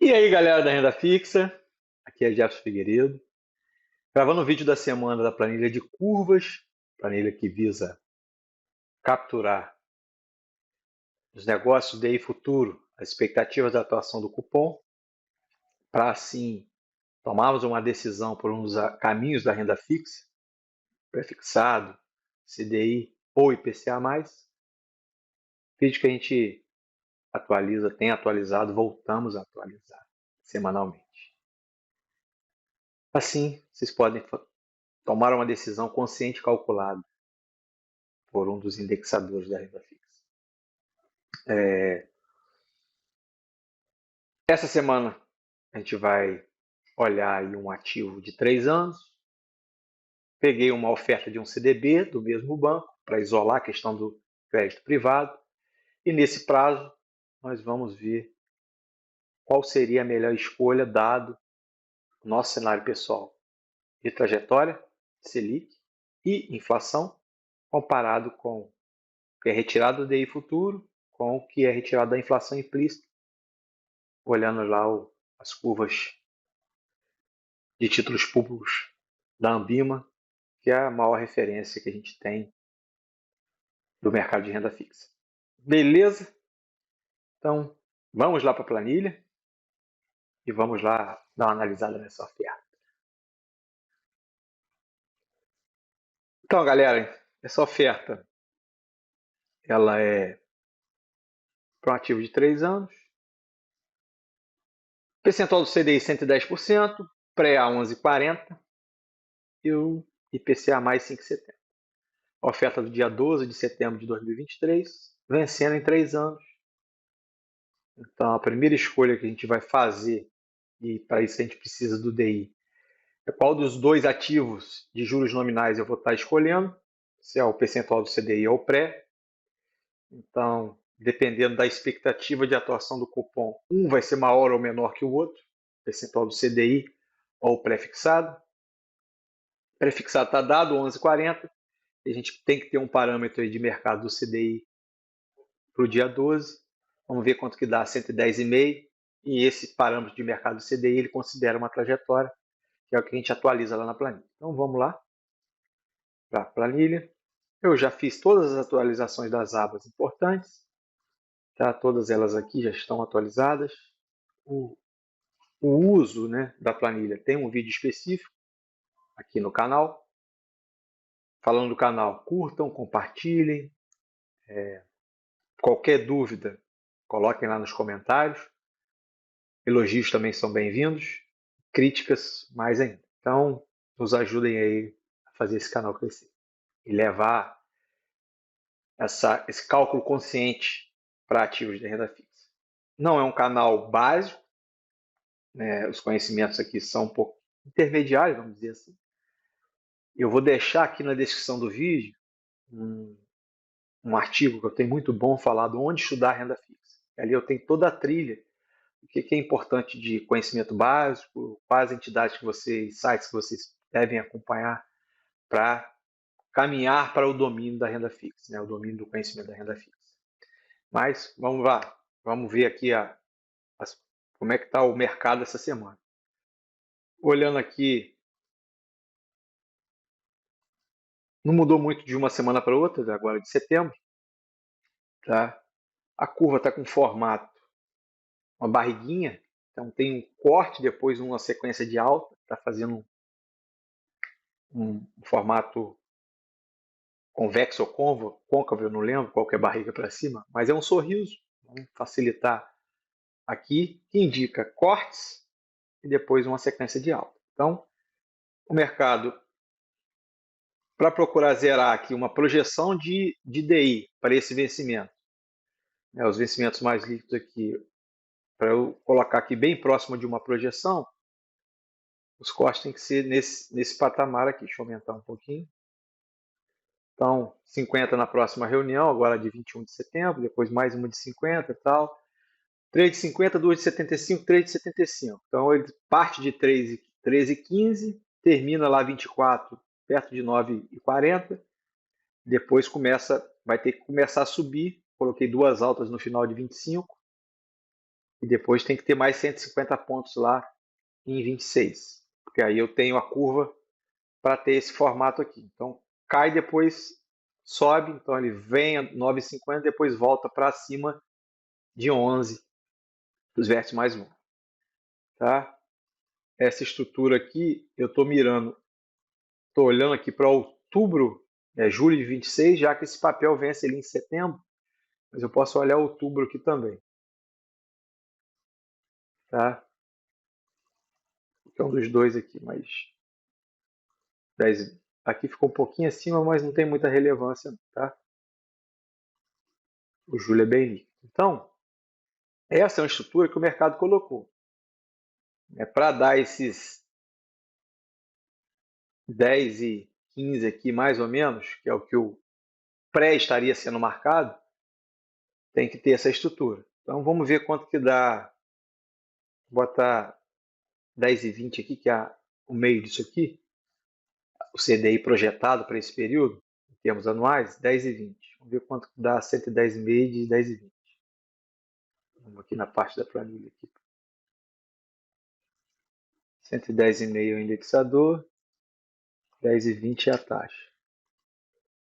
E aí, galera da renda fixa, aqui é Jefferson Figueiredo, gravando o vídeo da semana da planilha de curvas, planilha que visa capturar os negócios DI futuro, as expectativas da atuação do cupom, para assim tomarmos uma decisão por uns caminhos da renda fixa, prefixado, CDI ou IPCA+. Vídeo que a gente atualiza, tem atualizado, voltamos a atualizar semanalmente. Assim, vocês podem tomar uma decisão consciente e calculada por um dos indexadores da renda fixa. Essa semana a gente vai olhar aí um ativo de 3 anos. Peguei uma oferta de um CDB do mesmo banco para isolar a questão do crédito privado. E nesse prazo nós vamos ver qual seria a melhor escolha dado o nosso cenário pessoal de trajetória, Selic e inflação, comparado com o que é retirado do DI futuro com o que é retirado da inflação implícita, olhando lá as curvas de títulos públicos da Ambima, que é a maior referência que a gente tem do mercado de renda fixa. Beleza? Então, vamos lá para a planilha e vamos lá dar uma analisada nessa oferta. Então, galera, essa oferta ela é para um ativo de 3 anos, percentual do CDI 110%, pré a 11,40 e o IPCA mais 5,70. Oferta do dia 12 de setembro de 2023, vencendo em 3 anos. Então, a primeira escolha que a gente vai fazer, e para isso a gente precisa do DI, é qual dos dois ativos de juros nominais eu vou estar escolhendo, se é o percentual do CDI ou o pré. Então, dependendo da expectativa de atuação do cupom, um vai ser maior ou menor que o outro, percentual do CDI ou o pré-fixado. Pré-fixado está dado, 11,40. A gente tem que ter um parâmetro aí de mercado do CDI para o dia 12. Vamos ver quanto que dá, 110,5. E esse parâmetro de mercado do CDI ele considera uma trajetória, que é o que a gente atualiza lá na planilha. Então vamos lá para a planilha. Eu já fiz todas as atualizações das abas importantes, tá? Todas elas aqui já estão atualizadas. O uso, né, da planilha tem um vídeo específico aqui no canal. Falando do canal, curtam, compartilhem. Qualquer dúvida, coloquem lá nos comentários. Elogios também são bem-vindos. Críticas, mais ainda. Então, nos ajudem aí a fazer esse canal crescer e levar esse cálculo consciente para ativos de renda fixa. Não é um canal básico, né? Os conhecimentos aqui são um pouco intermediários, vamos dizer assim. Eu vou deixar aqui na descrição do vídeo um artigo que eu tenho muito bom falado onde estudar renda fixa. Ali eu tenho toda a trilha, o que é importante de conhecimento básico, quais entidades que vocês, sites que vocês devem acompanhar para caminhar para o domínio da renda fixa, né? O domínio do conhecimento da renda fixa. Mas vamos lá, vamos ver aqui como é que está o mercado essa semana. Olhando aqui, não mudou muito de uma semana para outra, agora de setembro. Tá? A curva está com formato, uma barriguinha, então tem um corte, depois uma sequência de alta, está fazendo um formato convexo ou côncavo, eu não lembro qual que é a barriga para cima, mas é um sorriso, vamos facilitar aqui, que indica cortes e depois uma sequência de alta. Então, o mercado, para procurar zerar aqui uma projeção de DI para esse vencimento, né, os vencimentos mais líquidos aqui, para eu colocar aqui bem próximo de uma projeção, os cortes têm que ser nesse patamar aqui. Deixa eu aumentar um pouquinho. Então, 50 na próxima reunião, agora de 21 de setembro, depois mais uma de 50 e tal. 3 de 50, 2 de 75, 3 de 75. Então, ele parte de 13,15, termina lá 24, perto de 9,40. Depois vai ter que começar a subir. Coloquei duas altas no final de 25. e depois tem que ter mais 150 pontos lá em 26, porque aí eu tenho a curva para ter esse formato aqui. Então, cai depois sobe, então ele vem a 9,50, depois volta para cima de 11, os vértices mais longos. Tá? Essa estrutura aqui, eu estou mirando, estou olhando aqui para outubro, julho de 26, já que esse papel vence ali em setembro, mas eu posso olhar outubro aqui também. Tá? Então, dos dois aqui, mas 10, aqui ficou um pouquinho acima, mas não tem muita relevância, tá? O julho é bem líquido. Então, essa é uma estrutura que o mercado colocou. Para dar esses 10 e 15 aqui, mais ou menos, que é o que o pré estaria sendo marcado, tem que ter essa estrutura. Então, vamos ver quanto que dá. Vou botar 10 e 20 aqui, que é o meio disso aqui. O CDI projetado para esse período, em termos anuais, 10 e 20. Vamos ver quanto que dá 110,5 de 10 e 20. Vamos aqui na parte da planilha. Aqui. 110,5 é o indexador, 10 e 20 é a taxa.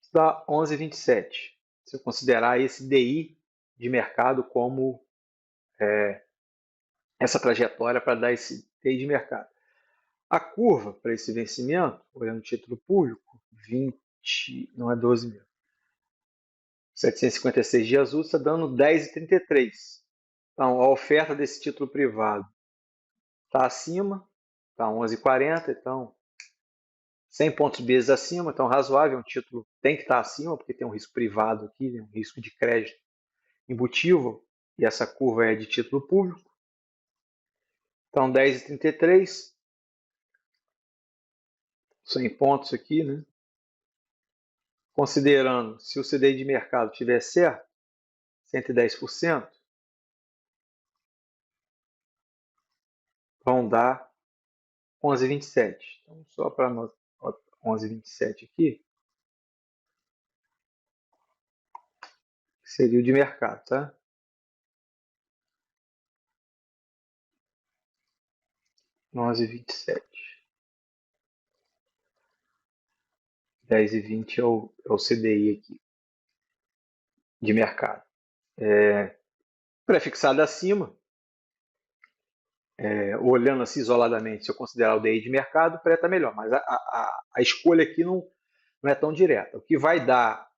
Isso dá 11,27. Se eu considerar esse DI de mercado como essa trajetória para dar esse DI de mercado. A curva para esse vencimento, olhando o título público, 20, não é 12 mil. 756 dias úteis está dando 10,33. Então, a oferta desse título privado está acima, está 11,40, então 100 pontos base acima, então razoável, um título tem que estar acima, porque tem um risco privado aqui, um risco de crédito embutivo, e essa curva é de título público. Então, 10,33, 100 pontos aqui, né? Considerando, se o CDI de mercado estiver certo, 110%, vão dar 11,27. Então, só para 11,27 aqui, seria o de mercado, tá? 11,27. 10,20 é o CDI aqui, de mercado. Prefixado acima, olhando assim isoladamente, se eu considerar o DI de mercado, o pré está melhor, mas a escolha aqui não é tão direta. O que vai dar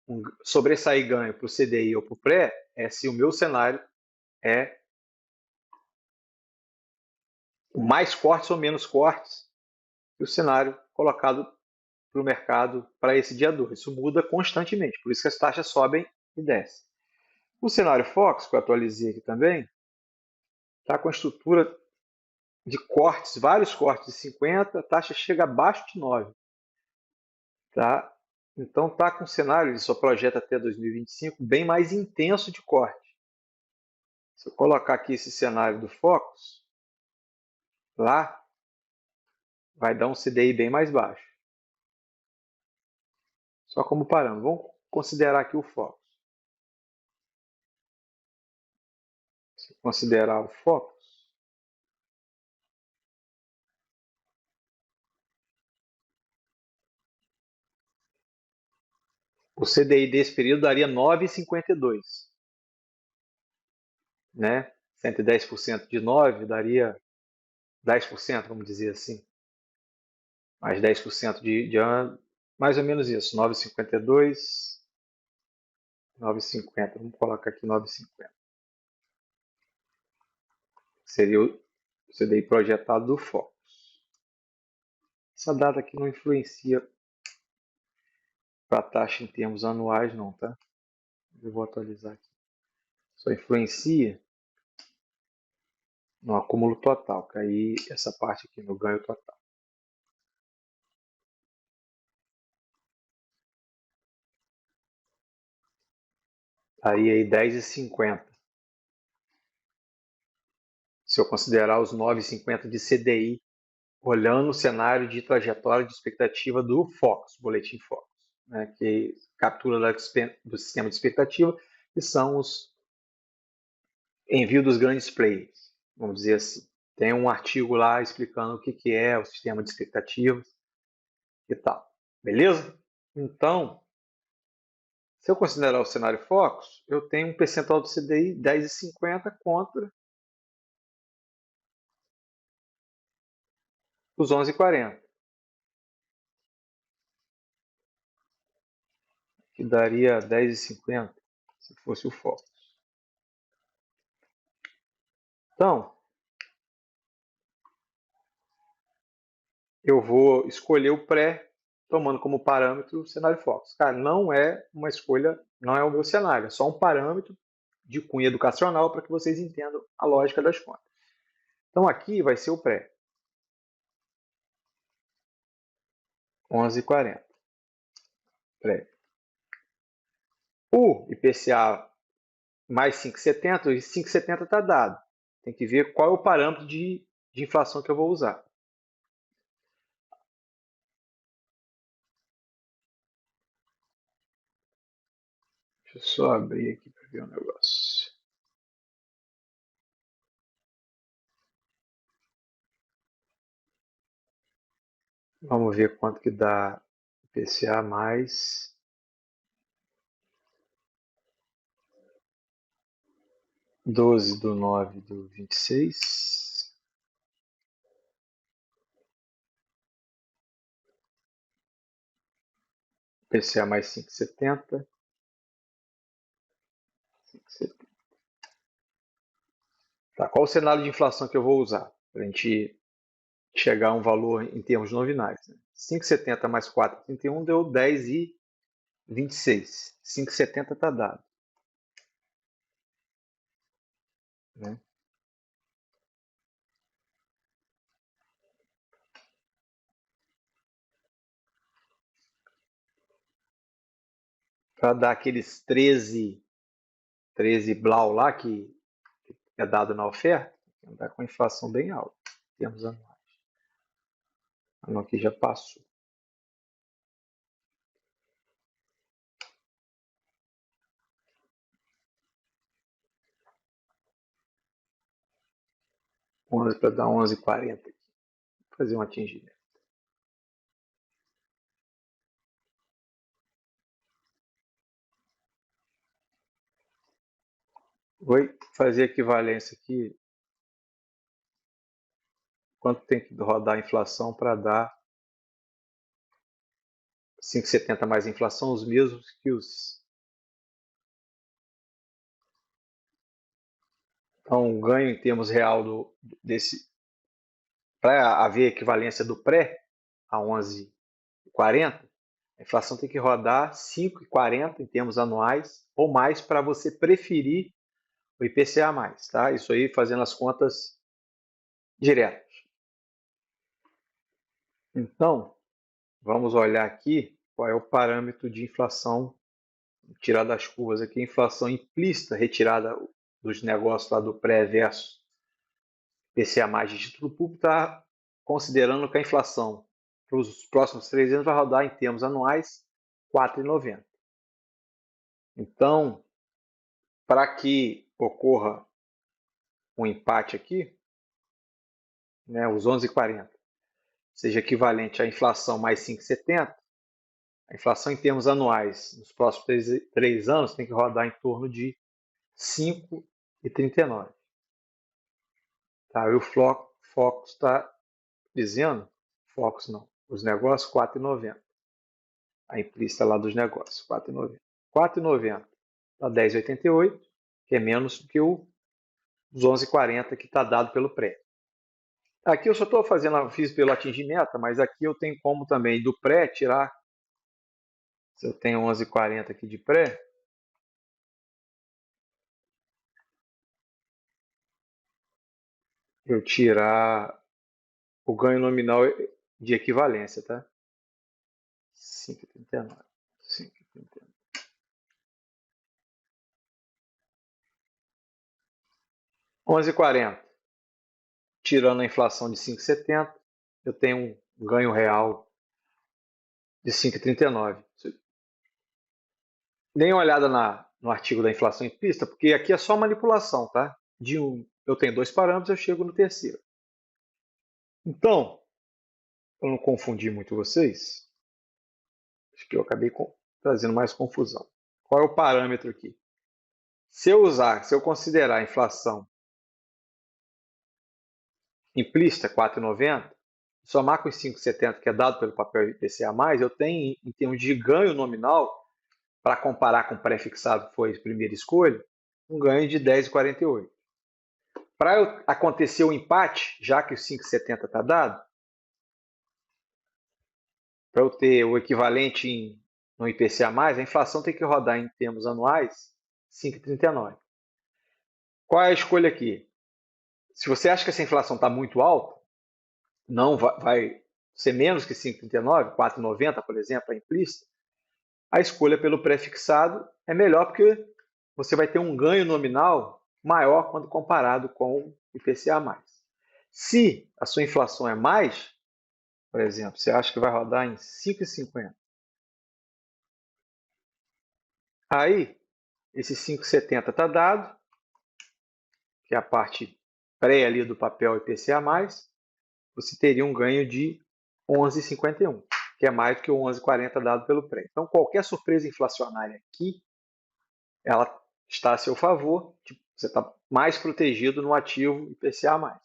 um sobressair ganho para o CDI ou para o pré é se o meu cenário é mais cortes ou menos cortes que o cenário colocado para o mercado para esse dia 2. Isso muda constantemente, por isso que as taxas sobem e descem. O cenário Fox, que eu atualizei aqui também, está com a estrutura de cortes, vários cortes de 50, a taxa chega abaixo de 9. Tá? Então está com um cenário, ele só projeta até 2025, bem mais intenso de corte. Se eu colocar aqui esse cenário do Focus, lá vai dar um CDI bem mais baixo. Só como parâmetro. Vamos considerar aqui o Focus. Se considerar o Focus, o CDI desse período daria 9,52. Né? 110% de 9 daria 10%, vamos dizer assim. Mais 10% de ano, mais ou menos isso. 9,52, 9,50. Vamos colocar aqui 9,50. Seria o CDI projetado do Focus. Essa data aqui não influencia para a taxa em termos anuais, não, tá? Eu vou atualizar aqui. Só influencia no acúmulo total, que aí essa parte aqui no ganho total. Aí 10,50. Se eu considerar os 9,50 de CDI, olhando o cenário de trajetória de expectativa do Focus, boletim Focus, né, que captura do sistema de expectativa, que são envio dos grandes players, vamos dizer assim. Tem um artigo lá explicando o que é o sistema de expectativas e tal. Beleza? Então, se eu considerar o cenário Focus, eu tenho um percentual do CDI 10,50 contra os 11,40, que daria 10,50 se fosse o Focus. Então, eu vou escolher o pré, tomando como parâmetro o cenário Focus. Cara, não é uma escolha, não é o meu cenário, é só um parâmetro de cunho educacional para que vocês entendam a lógica das contas. Então, aqui vai ser o pré. 11,40. Pré. O IPCA mais 5,70, e 5,70 está dado. Tem que ver qual é o parâmetro de inflação que eu vou usar. Deixa eu só abrir aqui para ver o negócio. Vamos ver quanto que dá IPCA mais 12/9/26. IPCA mais 5,70. 5,70. Tá, qual o cenário de inflação que eu vou usar? Para a gente chegar a um valor em termos nominais. Né? 5,70 mais 4,31 deu 10,26. 5,70 está dado. Né? Para dar aqueles 13 blau lá que é dado na oferta, está com inflação bem alta em termos anuais. Ano aqui já passou. Para dar 11,40 aqui. Vou fazer um atingimento. Vou fazer equivalência aqui. Quanto tem que rodar a inflação para dar 5,70 mais inflação, os mesmos que os. Então, o ganho em termos real desse. Para haver equivalência do pré a 11,40, a inflação tem que rodar 5,40 em termos anuais ou mais para você preferir o IPCA+. Tá? Isso aí fazendo as contas diretas. Então, vamos olhar aqui qual é o parâmetro de inflação, tirar das curvas aqui, inflação implícita, retirada dos negócios lá do pré-verso IPCA+, de título público, está considerando que a inflação para os próximos 3 anos vai rodar em termos anuais 4,90. Então, para que ocorra um empate aqui, né, os 11,40, seja equivalente à inflação mais 5,70, a inflação em termos anuais nos próximos 3 anos tem que rodar em torno de 5,39. Tá? E o Focus está dizendo, Focus não, os negócios 4,90. A implícita lá dos negócios, 4,90. 4,90 dá 10,88, que é menos do que os 11,40 que está dado pelo pré. Aqui eu só estou fazendo, fiz pelo atingir meta, mas aqui eu tenho como também do pré tirar. Se eu tenho 11,40 aqui de pré, eu tirar o ganho nominal de equivalência, tá? 5,39. 5,39. 11,40. Tirando a inflação de 5,70, eu tenho um ganho real de 5,39. Dê uma olhada no artigo da inflação implícita, porque aqui é só manipulação, tá? eu tenho 2 parâmetros, eu chego no terceiro. Então, para não confundir muito vocês, acho que eu acabei trazendo mais confusão. Qual é o parâmetro aqui? Se eu considerar a inflação implícita, 4,90, somar com os 5,70 que é dado pelo papel IPCA+, eu tenho, em termos de ganho nominal, para comparar com o pré-fixado, que foi a primeira escolha, um ganho de 10,48. Para acontecer o empate, já que o 5,70 está dado, para eu ter o equivalente no IPCA+, a inflação tem que rodar em termos anuais 5,39. Qual é a escolha aqui? Se você acha que essa inflação está muito alta, não vai ser menos que 5,39, 4,90, por exemplo, é implícita, a escolha pelo pré-fixado é melhor porque você vai ter um ganho nominal maior quando comparado com o IPCA+. Se a sua inflação é mais, por exemplo, você acha que vai rodar em 5,50, aí esse 5,70 está dado, que é a parte pré ali do papel IPCA+, você teria um ganho de 11,51, que é mais do que o 11,40 dado pelo pré. Então, qualquer surpresa inflacionária aqui, ela está a seu favor, você está mais protegido no ativo IPCA+.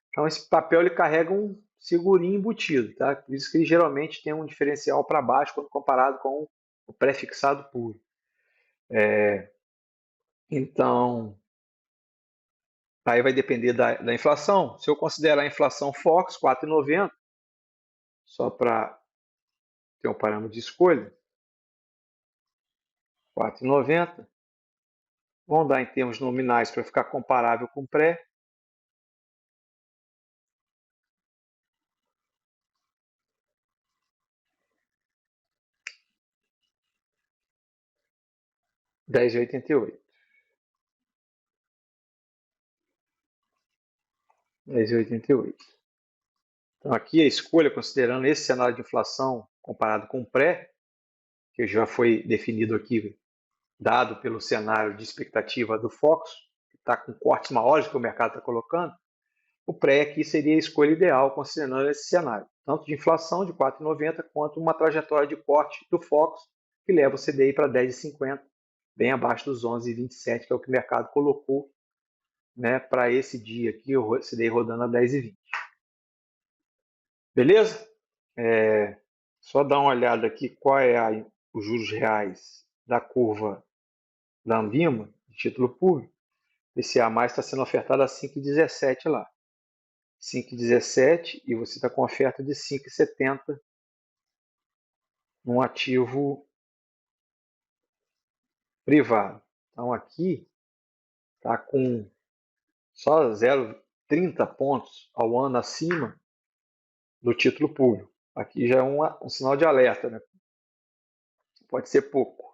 Então, esse papel ele carrega um segurinho embutido, tá? Por isso que ele geralmente tem um diferencial para baixo quando comparado com o pré-fixado puro. Então, aí vai depender da inflação. Se eu considerar a inflação Fox 4,90, só para ter um parâmetro de escolha, 4,90, vamos dar em termos nominais para ficar comparável com o pré. R$10,88. R$10,88. Então, aqui a escolha, considerando esse cenário de inflação comparado com o pré, que já foi definido aqui, dado pelo cenário de expectativa do Fox, que está com cortes maiores que o mercado está colocando, o pré aqui seria a escolha ideal, considerando esse cenário, tanto de inflação de 4,90 quanto uma trajetória de corte do Fox, que leva o CDI para 10,50, bem abaixo dos 11,27, que é o que o mercado colocou, né, para esse dia aqui, o CDI rodando a 10,20. Beleza? Só dar uma olhada aqui qual é os juros reais da curva da Anbima, de título público. Esse A mais está sendo ofertado a 5,17 lá. 5,17 e você está com oferta de 5,70 num ativo privado. Então aqui está com só 0,30 pontos ao ano acima do título público. Aqui já é um sinal de alerta, né? Pode ser pouco.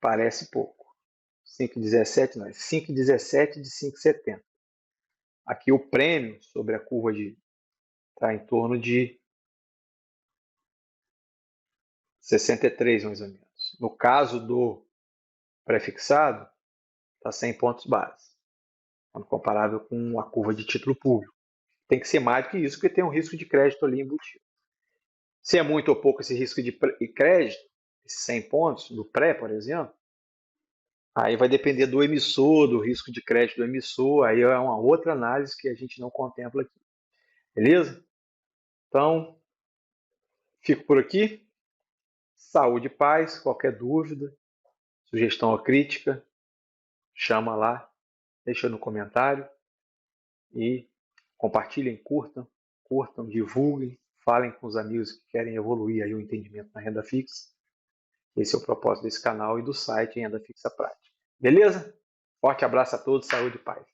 Parece pouco. 5,17 não, é 5,17 de 5,70. Aqui o prêmio sobre a curva está em torno de 63, mais ou menos. No caso do pré-fixado, está 100 pontos base, quando comparável com a curva de título público. Tem que ser mais do que isso, porque tem um risco de crédito ali embutido. Se é muito ou pouco esse risco de crédito, esses 100 pontos, do pré, por exemplo, aí vai depender do emissor, do risco de crédito do emissor, aí é uma outra análise que a gente não contempla aqui. Beleza? Então, fico por aqui. Saúde e paz. Qualquer dúvida, sugestão ou crítica, chama lá, deixa no comentário e compartilhem, curtam, divulguem, falem com os amigos que querem evoluir aí o entendimento na renda fixa. Esse é o propósito desse canal e do site Renda Fixa Prática. Beleza? Forte abraço a todos, saúde e paz.